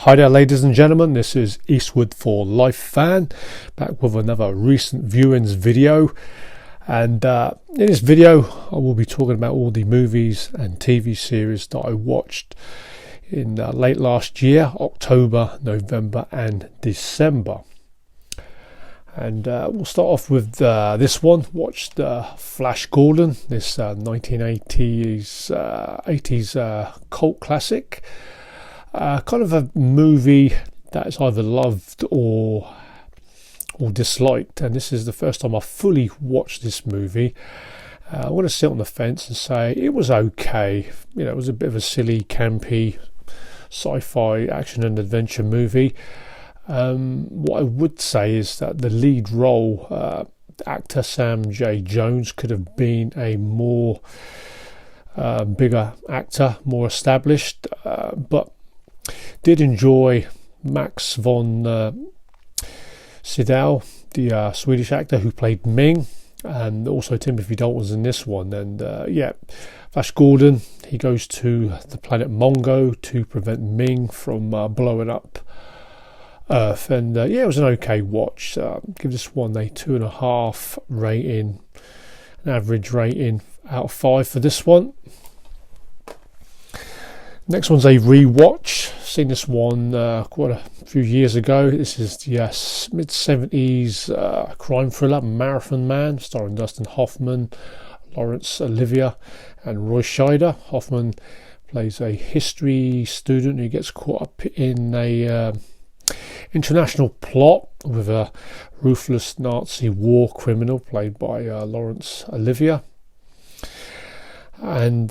Hi there, ladies and gentlemen, this is Eastwood for Life fan, back with another recent viewings video. And in this video I will be talking about all the movies and TV series that I watched in late last year, October, November and December. And we'll start off with this one. Watched Flash Gordon, this 1980s cult classic. Kind of a movie that is either loved or disliked, and this is the first time I fully watched this movie. I want to sit on the fence and say it was okay. You know, it was a bit of a silly, campy, sci-fi action and adventure movie. What I would say is that the lead role, actor Sam J. Jones, could have been a more bigger actor, more established, but did enjoy Max von Sydow, the Swedish actor who played Ming, and also Timothy Dalton's in this one. And Flash Gordon, he goes to the planet Mongo to prevent Ming from blowing up Earth. And it was an okay watch. Give this one a 2.5 rating, an average rating out of 5 for this one. Next one's a rewatch. Seen this one quite a few years ago. This is the mid-70s crime thriller Marathon Man, starring Dustin Hoffman, Laurence Olivier and Roy Scheider. Hoffman plays a history student who gets caught up in a international plot with a ruthless Nazi war criminal played by Laurence Olivier. And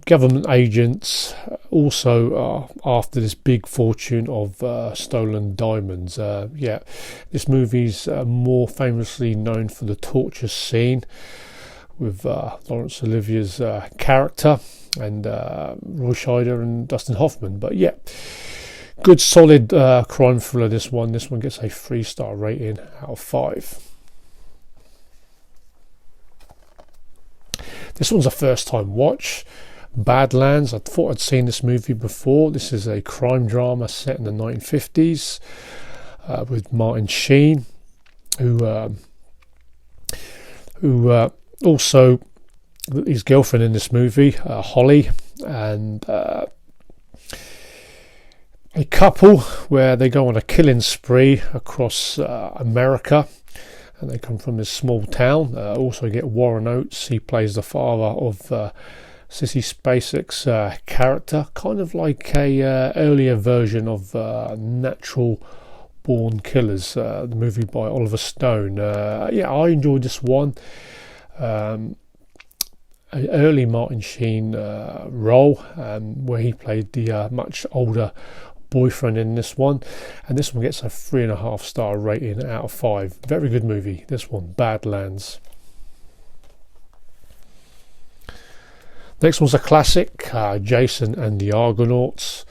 government agents also after this big fortune of stolen diamonds. This movie's more famously known for the torture scene with Laurence Olivier's character and Roy Scheider and Dustin Hoffman. But good solid crime thriller, this one. This one gets a 3-star rating out of 5. This one's a first time watch. Badlands. I thought I'd seen this movie before. This is a crime drama set in the 1950s with Martin Sheen, who also his girlfriend in this movie, Holly, and a couple where they go on a killing spree across America. And they come from this small town. Also get Warren Oates. He plays the father of Sissy Spacek's character, kind of like a earlier version of Natural Born Killers, the movie by Oliver Stone. I enjoyed this one. An early Martin Sheen role, where he played the much older boyfriend in this one, and this one gets a 3.5-star rating out of 5. Very good movie, this one, Badlands. Next one's a classic, Jason and the Argonauts,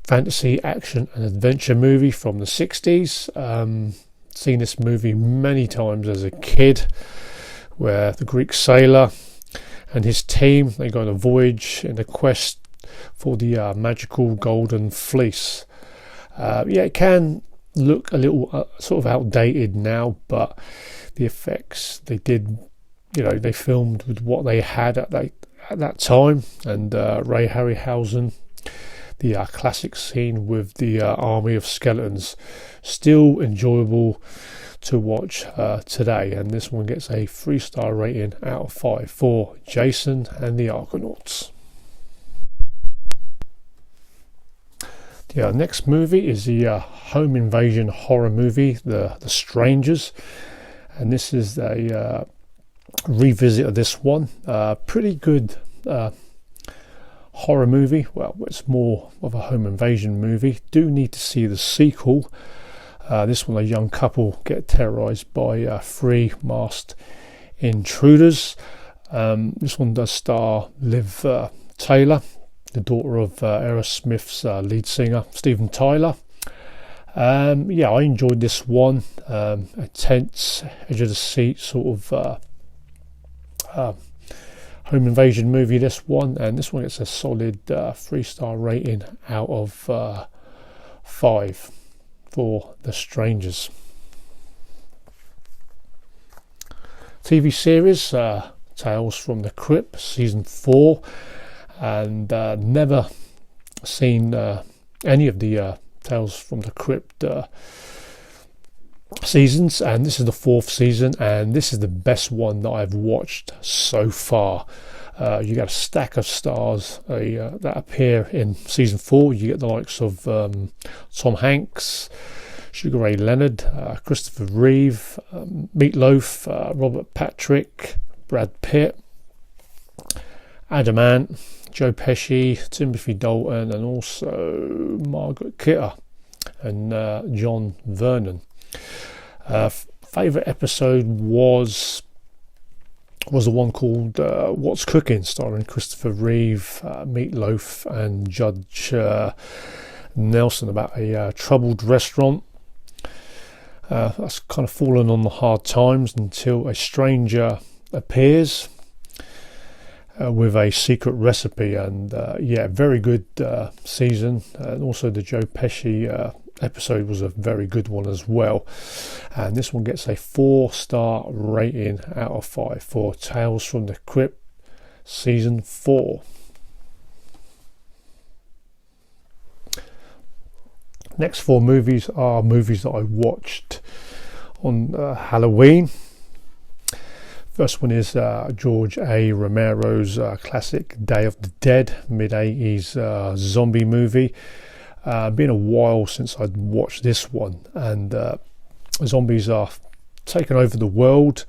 fantasy action and adventure movie from the 60s. Seen this movie many times as a kid, where the Greek sailor and his team, they go on a voyage in a quest for the magical golden fleece. It can look a little sort of outdated now, but the effects they did, they filmed with what they had at that time. And Ray Harryhausen, the classic scene with the army of skeletons, still enjoyable to watch today. And this one gets a 3-star rating out of 5 for Jason and the Argonauts. Next movie is the home invasion horror movie, The Strangers, and this is a revisit of this one. Pretty good horror movie. Well, it's more of a home invasion movie. Do need to see the sequel. This one, a young couple get terrorized by 3 masked intruders. This one does star Liv Taylor, the daughter of Aerosmith's lead singer Steven Tyler. I enjoyed this one. A tense, edge of the seat sort of home invasion movie, this one, and this one gets a solid 3-star rating out of 5 for The Strangers. TV series, Tales from the Crypt, season 4, and never seen any of the Tales from the Crypt seasons, and this is the 4th season, and this is the best one that I've watched so far. You got a stack of stars that appear in season 4. You get the likes of Tom Hanks, Sugar Ray Leonard, Christopher Reeve, Meatloaf, Robert Patrick, Brad Pitt, Adam Ant, Joe Pesci, Timothy Dalton, and also Margaret Kidder and John Vernon. Favourite episode was the one called What's Cooking, starring Christopher Reeve, Meatloaf, and Judge Nelson, about a troubled restaurant that's kind of fallen on the hard times until a stranger appears with a secret recipe. And very good season. And also the Joe Pesci episode was a very good one as well, and this one gets a 4-star rating out of 5 for Tales from the Crypt season 4. Next 4 movies are movies that I watched on Halloween. First one is George A. Romero's classic Day of the Dead, mid-80s zombie movie. Been a while since I'd watched this one, and zombies are taking over the world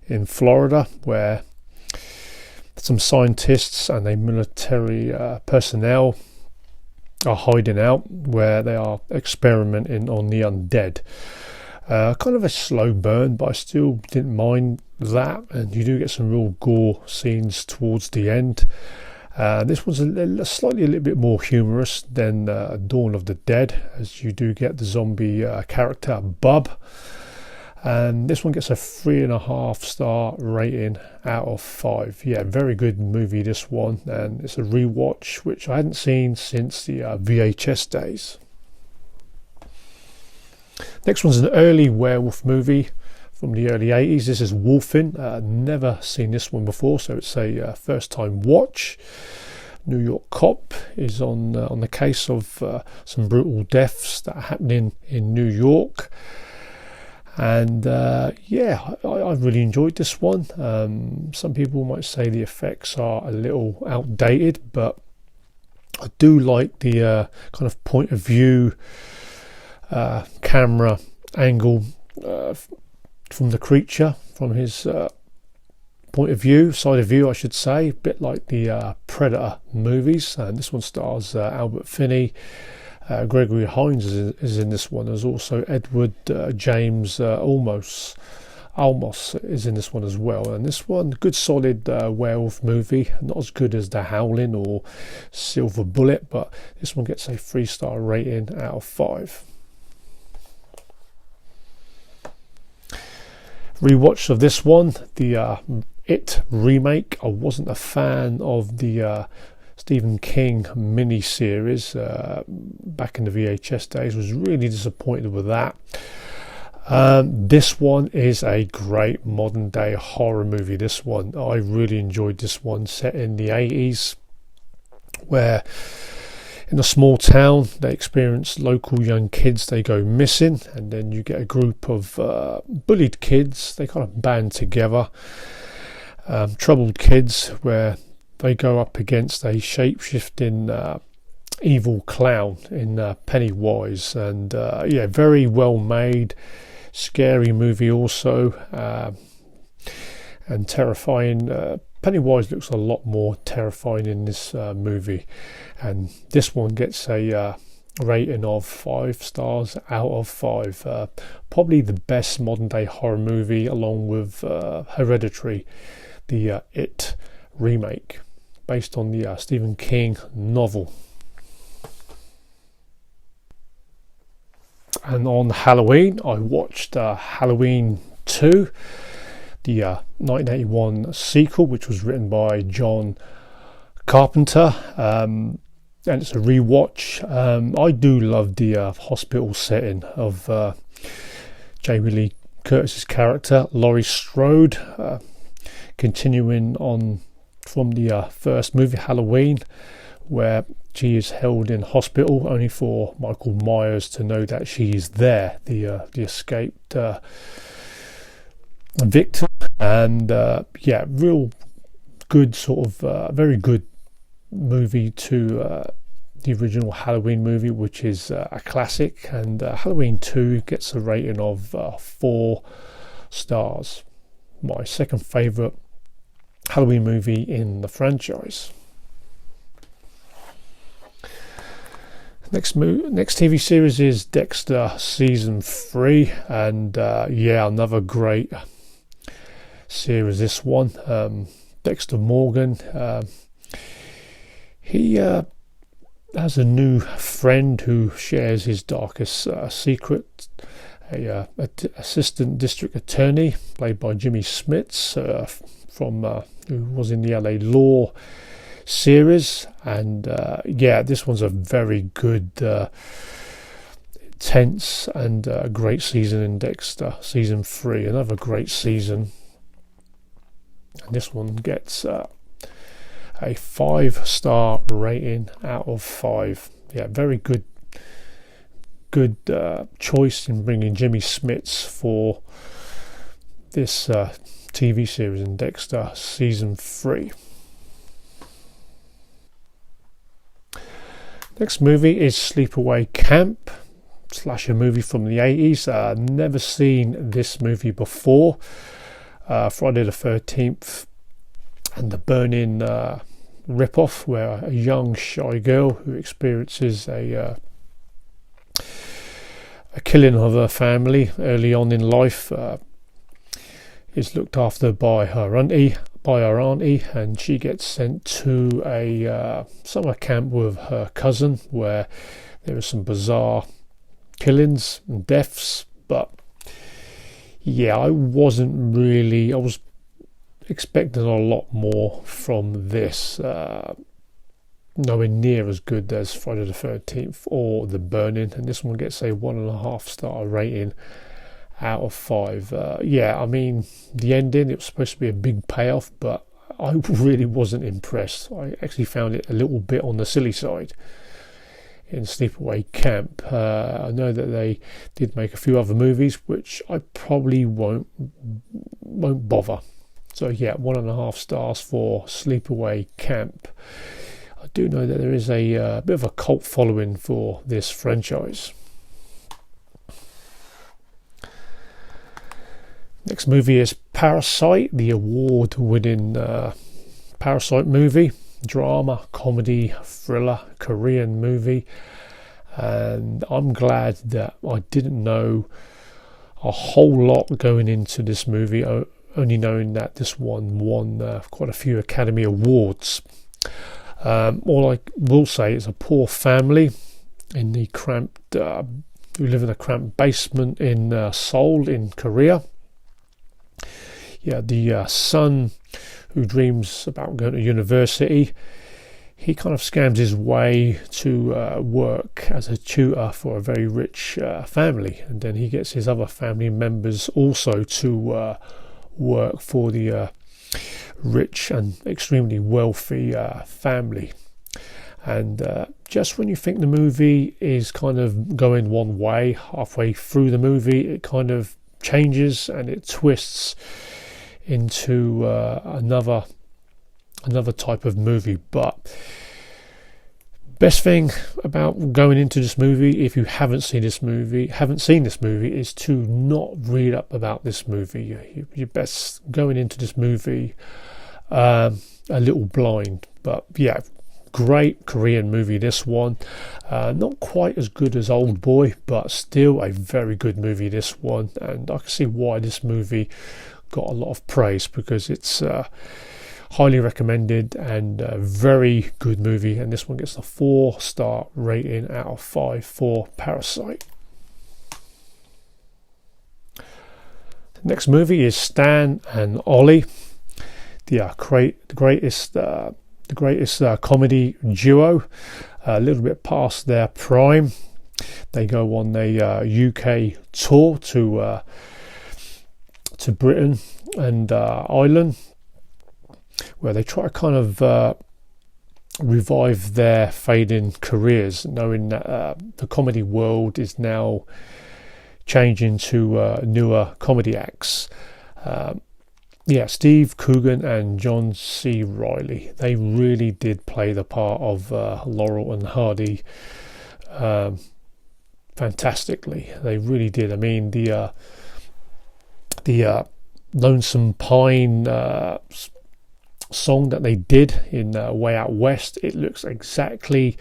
in Florida, where some scientists and a military personnel are hiding out, where they are experimenting on the undead. Kind of a slow burn, but I still didn't mind that, and you do get some real gore scenes towards the end. This one's a little bit more humorous than Dawn of the Dead, as you do get the zombie character Bub, and this one gets a 3.5-star rating out of 5. Very good movie, this one, and it's a rewatch which I hadn't seen since the VHS days. Next one's an early werewolf movie from the early 80s. This is Wolfing. Never seen this one before, so it's a first time watch. New York cop is on the case of some brutal deaths that are happening in New York, and I really enjoyed this one. Some people might say the effects are a little outdated, but I do like the kind of point of view camera angle from the creature, from his side of view I should say, a bit like the Predator movies. And this one stars Albert Finney, Gregory Hines is in this one. There's also Edward James Olmos is in this one as well. And this one, good solid werewolf movie, not as good as The Howling or Silver Bullet, but this one gets a 3-star rating out of 5. Rewatch of this one, the It remake. I wasn't a fan of the Stephen King mini-series back in the VHS days. Was really disappointed with that. This one is a great modern day horror movie. This one, I really enjoyed this one, set in the 80s, where in a small town they experience local young kids, they go missing, and then you get a group of bullied kids. They kind of band together, troubled kids, where they go up against a shape-shifting evil clown in Pennywise. And very well made, scary movie also, and terrifying. Pennywise looks a lot more terrifying in this movie, and this one gets a rating of 5 stars out of 5. Probably the best modern day horror movie, along with Hereditary, the It remake, based on the Stephen King novel. And on Halloween, I watched Halloween 2, the 1981 sequel, which was written by John Carpenter. and it's a rewatch. I do love the hospital setting of Jamie Lee Curtis's character, Laurie Strode, continuing on from the first movie, Halloween, where she is held in hospital only for Michael Myers to know that she is there, the escaped victim. And yeah, real good sort of very good movie to the original Halloween movie, which is a classic. And Halloween 2 gets a rating of 4 stars. My second favourite Halloween movie in the franchise. Next TV series is Dexter season 3, and yeah, another great series. This one, Dexter Morgan. He has a new friend who shares his darkest secret. A assistant district attorney played by Jimmy Smits from who was in the LA Law series, and yeah, this one's a very good, tense and great season in Dexter season 3. Another great season, and this one gets a 5-star rating out of 5. Yeah, very good choice in bringing Jimmy Smits for this TV series in Dexter season 3. Next movie is Sleepaway Camp, slasher movie from the 80s. Never seen this movie before. Friday the 13th and the Burning rip-off, where a young shy girl who experiences a killing of her family early on in life is looked after by her auntie, and she gets sent to a summer camp with her cousin, where there are some bizarre killings and deaths. But yeah, I was expecting a lot more from this. Nowhere near as good as Friday the 13th or The Burning, and this one gets a 1.5-star rating out of 5. Yeah, I mean, the ending, it was supposed to be a big payoff, but I really wasn't impressed. I actually found it a little bit on the silly side in Sleepaway Camp. I know that they did make a few other movies, which I probably won't bother. So yeah, 1.5 stars for Sleepaway Camp. I do know that there is a bit of a cult following for this franchise. Next movie is Parasite, the award-winning Parasite movie, drama, comedy, thriller, Korean movie. And I'm glad that I didn't know a whole lot going into this movie, only knowing that this one won quite a few Academy Awards. All I will say is a poor family in the cramped, who live in a cramped basement in Seoul in Korea. Yeah, the son who dreams about going to university, he kind of scams his way to work as a tutor for a very rich family, and then he gets his other family members also to work for the rich and extremely wealthy family. And just when you think the movie is kind of going one way, halfway through the movie it kind of changes and it twists into another type of movie. But best thing about going into this movie, if you haven't seen this movie, is to not read up about this movie. You're best going into this movie a little blind. But yeah, great Korean movie, this one. Not quite as good as Old Boy, but still a very good movie, this one. And I can see why this movie got a lot of praise, because it's highly recommended and a very good movie. And this one gets a 4-star rating out of 5 for Parasite. The next movie is Stan and Ollie, the greatest comedy duo. a little bit past their prime. They go on a UK tour to Britain and Ireland, where they try to kind of revive their fading careers, knowing that the comedy world is now changing to newer comedy acts. Steve Coogan and John C. Reilly, they really did play the part of Laurel and Hardy fantastically. They really did. I mean, the Lonesome Pine song that they did in Way Out West, it looks exactly,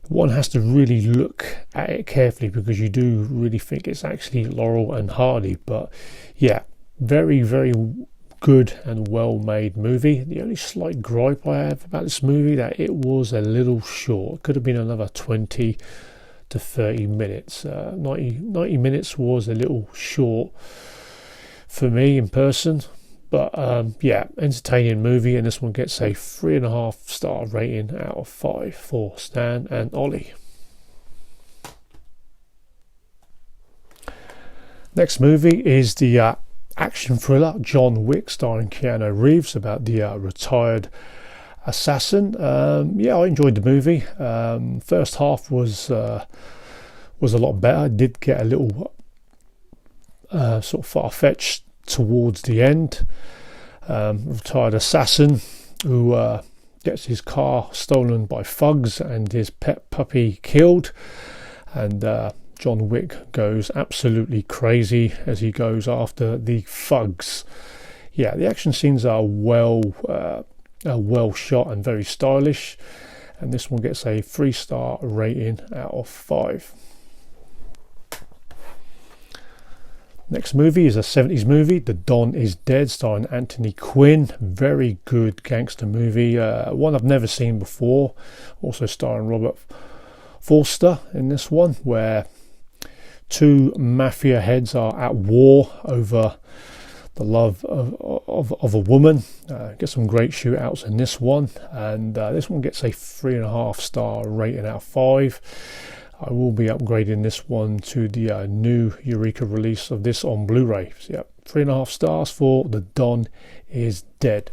one has to really look at it carefully because you do really think it's actually Laurel and Hardy. But yeah, very, very good and well made movie. The only slight gripe I have about this movie, that it was a little short. It could have been another 20 to 30 minutes. 90 minutes was a little short for me in person. But entertaining movie, and this one gets a 3.5 star rating out of 5 for Stan and Ollie. Next movie is the action thriller John Wick, starring Keanu Reeves, about the retired assassin. I enjoyed the movie. First half was a lot better. I did get a little sort of far-fetched towards the end. Retired assassin who gets his car stolen by thugs and his pet puppy killed, and John Wick goes absolutely crazy as he goes after the thugs. Yeah, the action scenes are well shot and very stylish, and this one gets a 3-star rating out of 5. Next movie is a 70s movie, The Don is Dead, starring Anthony Quinn. Very good gangster movie, one I've never seen before. Also starring Robert Forster in this one, where two mafia heads are at war over the love of a woman. Get some great shootouts in this one, and this one gets a 3.5 star rating out of 5. I will be upgrading this one to the new Eureka release of this on Blu-ray. So, yeah, 3.5 stars for The Don is Dead.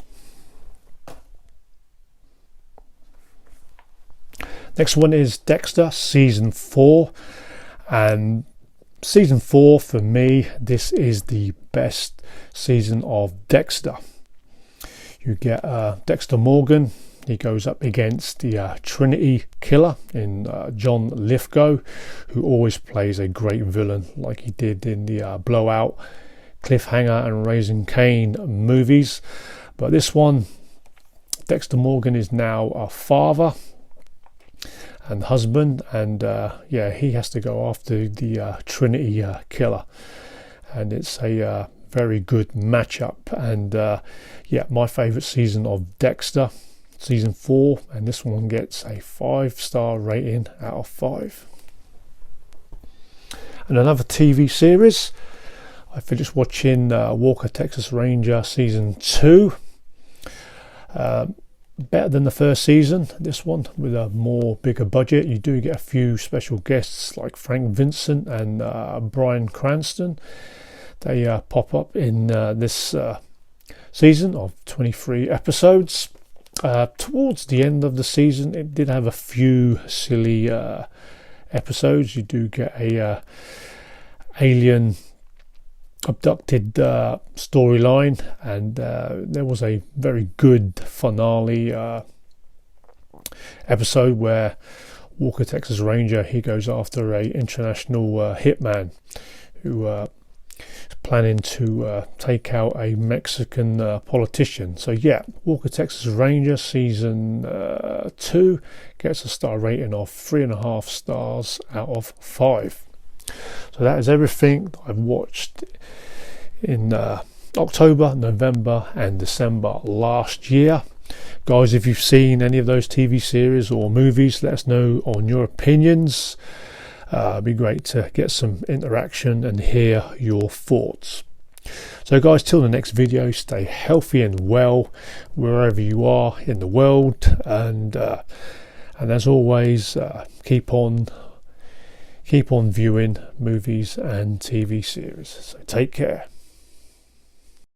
Next one is Dexter Season 4. And Season 4, for me, this is the best season of Dexter. You get Dexter Morgan. He goes up against the Trinity Killer in John Lithgow, who always plays a great villain like he did in the Blowout, Cliffhanger and Raising Cain movies. But this one, Dexter Morgan is now a father and husband, and he has to go after the Trinity Killer, and it's a very good matchup. And my favourite season of Dexter, Season 4, and this one gets a 5-star rating out of 5. And another TV series, I finished watching Walker Texas Ranger Season 2. Better than the first season, this one, with a bigger budget. You do get a few special guests like Frank Vincent and Bryan Cranston. They pop up in this season of 23 episodes. Towards the end of the season, it did have a few silly episodes. You do get a alien abducted storyline, and there was a very good finale episode where Walker Texas Ranger, he goes after a international hitman who is planning to take out a Mexican politician. So yeah, Walker Texas Ranger Season 2 gets a star rating of 3.5 stars out of 5. So that is everything I've watched in October, November and December last year. Guys, if you've seen any of those TV series or movies, let us know on your opinions. It'd be great to get some interaction and hear your thoughts. So guys, till the next video, stay healthy and well wherever you are in the world, and And as always, keep on viewing movies and TV series. So take care.